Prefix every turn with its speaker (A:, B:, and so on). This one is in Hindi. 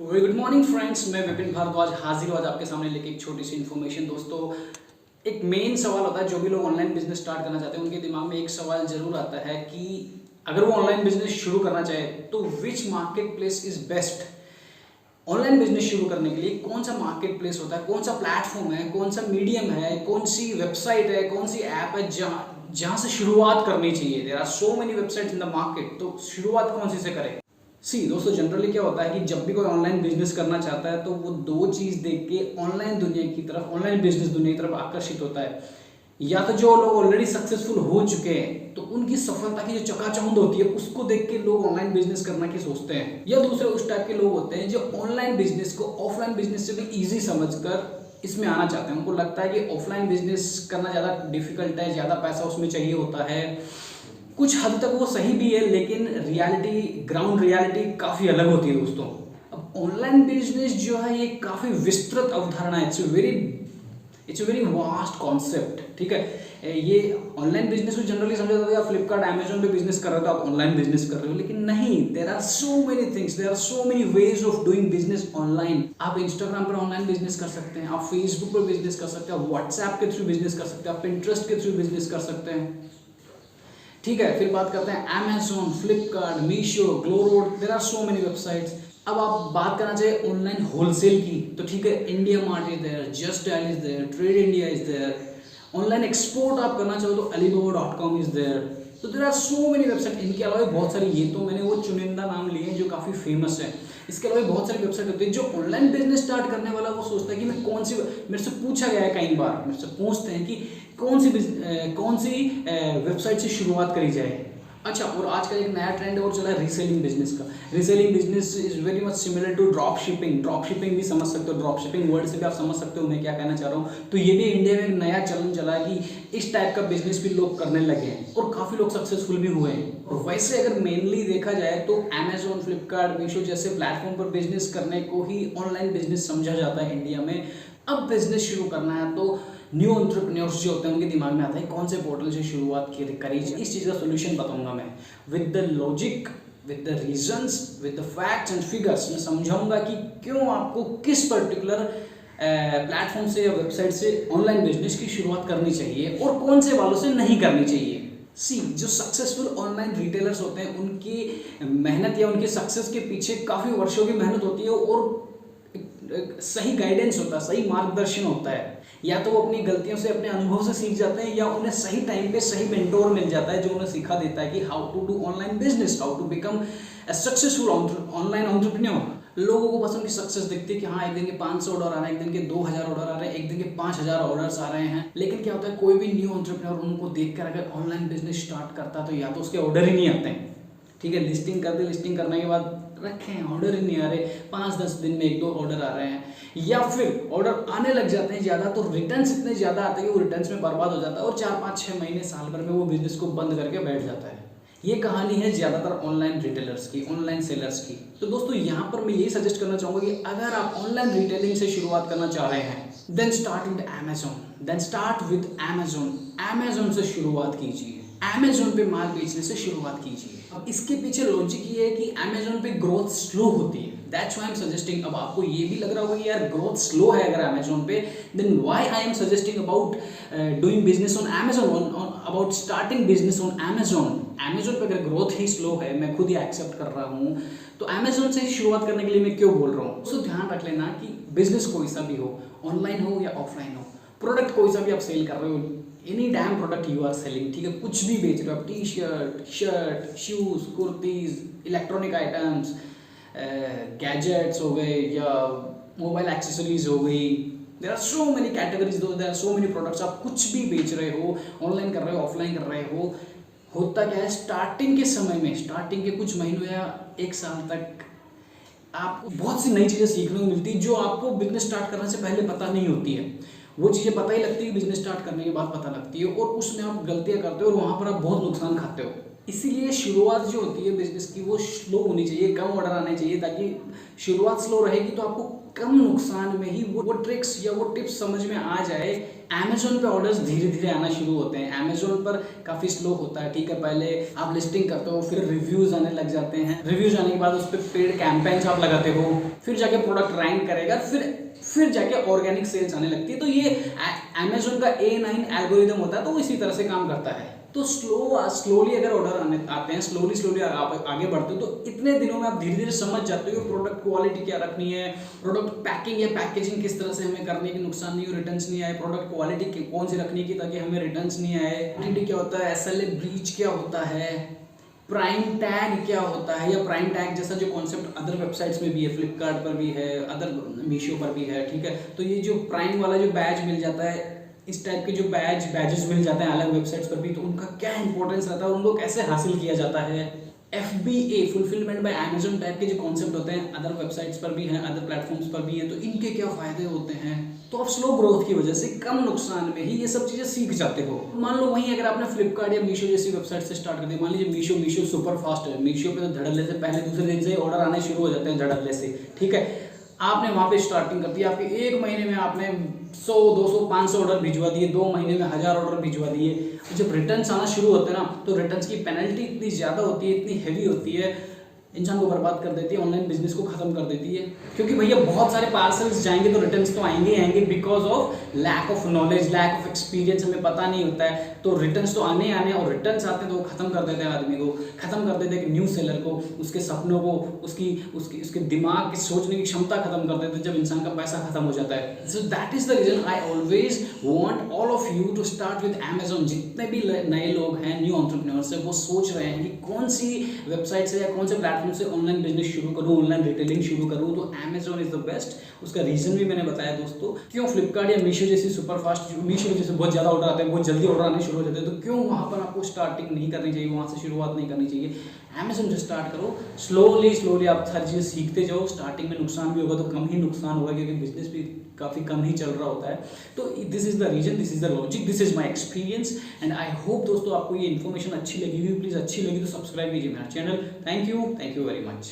A: वेरी गुड मॉर्निंग फ्रेंड्स, मैं विपिन भारद्वाज हाजिर हूँ आज आपके सामने लेके एक छोटी सी इन्फॉर्मेशन। दोस्तों, एक मेन सवाल होता है, जो भी लोग ऑनलाइन बिजनेस स्टार्ट करना चाहते हैं उनके दिमाग में एक सवाल जरूर आता है कि अगर वो ऑनलाइन बिजनेस शुरू करना चाहे तो which market place is best. Online business शुरू करने के लिए कौन सा मार्केट प्लेस होता है, कौन सा प्लेटफॉर्म है, कौन सा मीडियम है, कौन सी वेबसाइट है, कौन सी ऐप है जहाँ से शुरुआत करनी चाहिए। There are so many websites in the market, तो शुरुआत कौन सी से करें। दोस्तों, जनरली क्या होता है कि जब भी कोई ऑनलाइन बिजनेस करना चाहता है तो वो दो चीज़ देख के ऑनलाइन दुनिया की तरफ, ऑनलाइन बिजनेस दुनिया की तरफ आकर्षित होता है। या तो जो लोग ऑलरेडी सक्सेसफुल हो चुके हैं तो उनकी सफलता की जो चकाचौंध होती है उसको देख के लोग ऑनलाइन बिजनेस करना की सोचते हैं, या दूसरे उस टाइप के लोग होते हैं जो ऑनलाइन बिजनेस को ऑफलाइन बिजनेस से भी ईजी समझकर इसमें आना चाहते हैं। उनको लगता है कि ऑफलाइन बिजनेस करना ज़्यादा डिफिकल्ट है, ज़्यादा पैसा उसमें चाहिए होता है। कुछ हद तक वो सही भी है, लेकिन रियलिटी, ग्राउंड रियलिटी काफ़ी अलग होती है दोस्तों। अब ऑनलाइन बिजनेस जो है ये काफ़ी विस्तृत अवधारणा है, इट्स वेरी वास्ट कॉन्सेप्ट। ठीक है, ये ऑनलाइन बिजनेस को जनरली समझा जाता है आप फ्लिपकार्ट अमेजोन पे बिजनेस कर रहे हो तो आप ऑनलाइन बिजनेस कर रहे हो, लेकिन नहीं। There are so many things, there are so many ways of doing business online. आप इंस्टाग्राम पर ऑनलाइन बिजनेस कर सकते हैं, आप फेसबुक पर बिजनेस कर सकते हैं, आप व्हाट्सएप के थ्रू बिजनेस कर सकते हैं, आप पिंटरेस्ट के थ्रू बिजनेस कर सकते हैं। ठीक है, फिर बात करते हैं Amazon, Flipkart, Meesho, GlowRoad, there are so many websites. अब आप बात करना चाहिए ऑनलाइन होलसेल की, तो ठीक है, India Mart is there, just dial is there, trade India is there. Online export आप करना चाहो तो alibaba.com इज देयर। तो there are so many website. इनके अलावा बहुत सारी, ये तो मैंने वो चुनिंदा नाम लिए हैं जो काफ़ी फेमस है। इसके अलावा बहुत सारी वेबसाइट होती है। जो ऑनलाइन बिजनेस स्टार्ट करने वाला वो सोचता है कि मैं कौन सी, मेरे से पूछा गया है कई बार, मेरे से पूछते हैं कि कौन सी वेबसाइट से शुरुआत करी जाए। अच्छा, और आज का एक नया ट्रेंड और चला है रीसेलिंग बिजनेस का। Reselling business is very much similar to drop shipping. Drop shipping भी समझ सकते हो, ड्रॉप शिपिंग वर्ड से भी आप समझ सकते हो मैं क्या कहना चाह रहा हूँ। तो ये भी इंडिया में एक नया चलन चला है कि इस टाइप का बिजनेस भी लोग करने लगे हैं और काफ़ी लोग सक्सेसफुल भी हुए हैं। और वैसे अगर मेनली देखा जाए तो अमेजोन, फ्लिपकार्ट, मीशो जैसे प्लेटफॉर्म पर बिजनेस करने को ही ऑनलाइन बिजनेस समझा जाता है इंडिया में। अब बिजनेस शुरू करना है तो न्यू एंटरप्रेन्योर्स जो होते हैं उनके दिमाग में आता है कौन से पोर्टल से शुरुआत करी जाए। इस चीज़ का सोल्यूशन बताऊंगा मैं with the logic, with the reasons, with the facts and figures. मैं समझाऊंगा कि क्यों आपको किस पर्टिकुलर प्लेटफॉर्म से या वेबसाइट से ऑनलाइन बिजनेस की शुरुआत करनी चाहिए और कौन से वालों से नहीं करनी चाहिए। जो सक्सेसफुल ऑनलाइन रिटेलर्स होते हैं उनकी मेहनत या उनके सक्सेस के पीछे काफ़ी वर्षों की मेहनत होती है और सही गाइडेंस होता है, सही मार्गदर्शन होता है। या तो वो अपनी गलतियों से, अपने अनुभव से सीख जाते हैं, या उन्हें सही टाइम पे सही मेंटोर मिल जाता है जो उन्हें सिखा देता है कि how to do online business, how to become a successful online entrepreneur. लोगों को बस उनकी सक्सेस दिखती है कि हाँ, एक दिन के 500 ऑर्डर आ रहे हैं, एक दिन के 2000 ऑर्डर आ रहे हैं, एक दिन के 5000 ऑर्डर्स आ रहे हैं। लेकिन क्या होता है, कोई भी न्यू एंटरप्रेन्योर उनको देखकर अगर ऑनलाइन बिजनेस स्टार्ट करता है तो या तो उसके ऑर्डर ही नहीं आते हैं। ठीक है, लिस्टिंग कर दे, लिस्टिंग करने के बाद रखें, ऑर्डर ही नहीं आ रहे, 5-10 दिन में 1-2 ऑर्डर आ रहे हैं, या फिर ऑर्डर आने लग जाते हैं ज़्यादा तो रिटर्न्स इतने ज़्यादा आते हैं कि वो रिटर्न्स में बर्बाद हो जाता है और 4-5-6 महीने, साल भर में वो बिजनेस को बंद करके बैठ जाता है। ये कहानी है ज़्यादातर ऑनलाइन रिटेलर्स की, ऑनलाइन सेलर्स की। तो दोस्तों, यहाँ पर मैं यही सजेस्ट करना चाहूँगा कि अगर आप ऑनलाइन रिटेलिंग से शुरुआत करना चाह रहे हैं then start with Amazon. Amazon से शुरुआत कीजिए, अमेजोन पे माल बेचने से शुरुआत कीजिए। अब इसके पीछे लॉजिक ये है कि अमेजोन पे ग्रोथ स्लो होती है, that's why I am suggesting. अब आपको ये भी लग रहा होगा कि यार ग्रोथ स्लो है अगर अमेजोन पे, then why I am suggesting about doing business on Amazon, about starting business on Amazon. Amazon पे अगर ग्रोथ ही स्लो है, मैं खुद ही एक्सेप्ट कर रहा हूँ, तो अमेजोन से ही शुरुआत करने के लिए मैं क्यों बोल रहा हूँ। तो ध्यान रख लेना कि बिजनेस कोई सा भी हो, ऑनलाइन हो या ऑफलाइन हो, प्रोडक्ट कोई सा भी आप सेल कर रहे हो, any damn product you are selling, ठीक है, कुछ भी बेच रहे हो आप, T shirt, shirt, shoes, kurtis, electronic items, gadgets हो गए या मोबाइल एक्सेसरीज हो गई, there are so many categories, there are so many products. आप कुछ भी बेच रहे हो, ऑनलाइन कर रहे हो, ऑफलाइन कर रहे हो, होता क्या है, स्टार्टिंग के समय में, स्टार्टिंग के कुछ महीनों या 1 साल तक आपको बहुत सी नई चीज़ें सीखने को मिलती है जो आपको बिजनेस स्टार्ट करने से पहले पता नहीं होती है। वो चीज़ें पता ही लगती है, बिजनेस स्टार्ट करने के बाद पता लगती है, और उसमें आप गलतियां करते हो और वहाँ पर आप बहुत नुकसान खाते हो। इसीलिए शुरुआत जो होती है बिजनेस की वो स्लो होनी चाहिए, कम ऑर्डर आने चाहिए, ताकि शुरुआत स्लो रहेगी तो आपको कम नुकसान में ही वो ट्रिक्स या वो टिप्स समझ में आ जाए। अमेजोन पे ऑर्डर्स धीरे धीरे आना शुरू होते हैं। अमेजोन पर काफ़ी स्लो होता है, ठीक है। पहले आप लिस्टिंग करते हो, फिर रिव्यूज़ आने लग जाते हैं, रिव्यूज़ आने के बाद उस पर पेड कैंपेन्स आप लगाते हो, फिर जाके प्रोडक्ट रैंक करेगा, फिर जाके ऑर्गेनिक सेल्स आने लगती है। तो ये अमेजोन का A9 एल्गोरिदम होता है, तो वो इसी तरह से काम करता है। तो स्लोली अगर ऑर्डर आते हैं, स्लोली आप आगे बढ़ते हो, तो इतने दिनों में आप धीरे धीरे समझ जाते हो कि प्रोडक्ट क्वालिटी क्या रखनी है, प्रोडक्ट पैकिंग या पैकेजिंग किस तरह से हमें करनी है कि नुकसान नहीं हो, रिटर्न्स नहीं आए, प्रोडक्ट क्वालिटी कौन सी रखनी है कि ताकि हमें रिटर्न्स नहीं आए, क्वालिटी क्या होता है, SLA ब्रीच क्या होता है, प्राइम टैग क्या होता है, या प्राइम टैग जैसा जो कॉन्सेप्ट अदर वेबसाइट्स में भी है, फ्लिपकार्ट पर भी है, अदर मीशो पर भी है, ठीक है। तो ये जो प्राइम वाला जो बैज मिल जाता है, इस टाइप के जो बैजेस मिल जाते हैं अलग वेबसाइट्स पर भी, तो उनका क्या इंपॉर्टेंस रहता है, उनको कैसे हासिल किया जाता है। FBA fulfilment bye Amazon type के जो कॉन्सेप्ट होते हैं अदर वेबसाइट्स पर भी हैं, अदर प्लेटफॉर्म्स पर भी हैं, तो इनके क्या फायदे होते हैं। तो आप स्लो ग्रोथ की वजह से कम नुकसान में ही ये सब चीजें सीख जाते हो। मान लो वहीं अगर आपने फ्लिपकार्ट या मीशो जैसी वेबसाइट से स्टार्ट कर दिया, मान लीजिए मीशो सुपर फास्ट है, मीशो पे तो धड़ल्ले से पहले दूसरे दिन से ही ऑर्डर आने शुरू हो जाते हैं धड़ल्ले से, ठीक है। आपने वहाँ पे स्टार्टिंग कर दी, आपके एक महीने में आपने 100, 200, 500 ऑर्डर भिजवा दिए, 2 महीने में 1000 ऑर्डर भिजवा दिए। जब रिटर्न्स आना शुरू होते हैं ना, तो रिटर्न्स की पेनल्टी इतनी ज़्यादा होती है, इतनी हैवी होती है, इंसान को बर्बाद कर देती है, ऑनलाइन बिजनेस को खत्म कर देती है। क्योंकि भैया बहुत सारे पार्सल्स जाएंगे तो रिटर्न्स तो आएंगे ही आएंगे, because of lack of knowledge, lack of experience, हमें पता नहीं होता है, तो रिटर्न्स तो आने आने, और रिटर्न्स आते हैं तो वो खत्म कर देते हैं आदमी को, खत्म कर देते हैं कि न्यू सेलर को, उसके सपनों को, उसके दिमाग की सोचने की क्षमता खत्म कर देते हैं जब इंसान का पैसा खत्म हो जाता है। So that is the reason I always want all of you to start with Amazon. जितने भी नए लोग हैं, न्यू एंटरप्रेन्योर्स हैं, वो सोच रहे हैं कि कौन सी वेबसाइट से या कौन से प्लेटफॉर्म से ऑनलाइन बिजनेस शुरू करूँ, ऑनलाइन रिटेलिंग शुरू करूँ, तो अमेजोन इज द बेस्ट। उसका रीजन भी मैंने बताया दोस्तों, क्यों फ्लिपकार्ट या मीशो जैसी सुपर फास्ट, मीशो जैसे बहुत ज़्यादा ऑर्डर आते हैं, बहुत जल्दी ऑर्डर आने शुरू हो जाते हैं, तो क्यों वहाँ पर आपको स्टार्टिंग नहीं करनी चाहिए, वहाँ से शुरुआत नहीं करनी चाहिए। अमेजोन से स्टार्ट करो, स्लोली आप हर चीज़ सीखते जाओ। स्टार्टिंग में नुकसान भी होगा तो कम ही नुकसान होगा, क्योंकि बिजनेस भी काफ़ी कम ही चल रहा होता है। तो this is the reason, this is the logic, this is my experience, and I hope दोस्तों आपको ये इन्फॉर्मेशन अच्छी लगी हुई। प्लीज़ अच्छी लगी तो सब्सक्राइब कीजिए मेरा channel. Thank you very much.